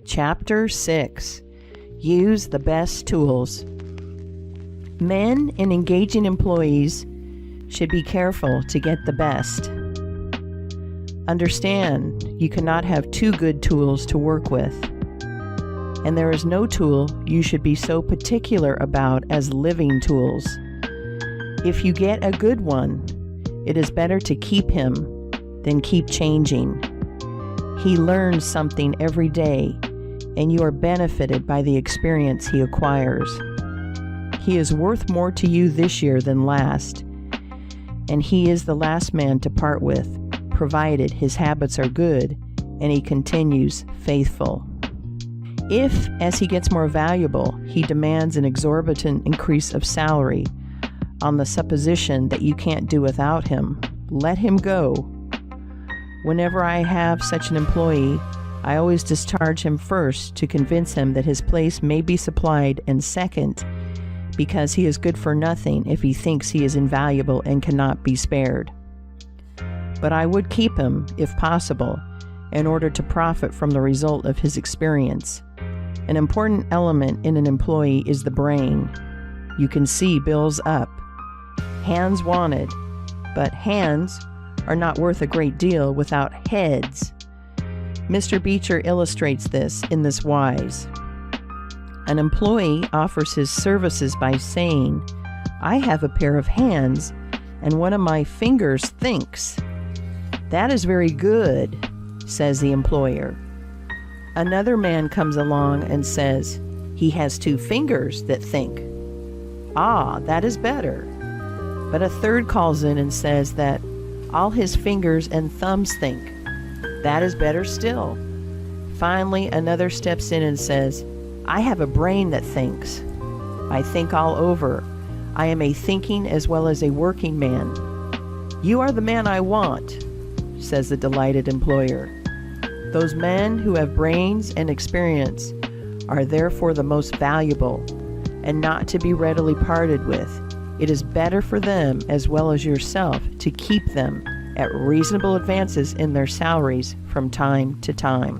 Chapter 6. Use the best tools. Men and engaging employees should be careful to get the best. Understand, you cannot have two good tools to work with. And there is no tool you should be so particular about as living tools. If you get a good one, it is better to keep him than keep changing. He learns something every day, and you are benefited by the experience he acquires. He is worth more to you this year than last, and he is the last man to part with, provided his habits are good and he continues faithful. If, as he gets more valuable, he demands an exorbitant increase of salary on the supposition that you can't do without him, let him go. Whenever I have such an employee, I always discharge him first to convince him that his place may be supplied, and second, because he is good for nothing if he thinks he is invaluable and cannot be spared. But I would keep him, if possible, in order to profit from the result of his experience. An important element in an employee is the brain. You can see bills up. Hands wanted, but hands are not worth a great deal without heads. Mr. Beecher illustrates this in this wise. An employee offers his services by saying, "I have a pair of hands, and one of my fingers thinks." "That is very good," says the employer. Another man comes along and says, "He has two fingers that think." "Ah, that is better." But a third calls in and says that all his fingers and thumbs think. That is better still. Finally, another steps in and says, "I have a brain that thinks. I think all over. I am a thinking as well as a working man." "You are the man I want," says the delighted employer. Those men who have brains and experience are therefore the most valuable and not to be readily parted with. It is better for them as well as yourself to keep them at reasonable advances in their salaries from time to time.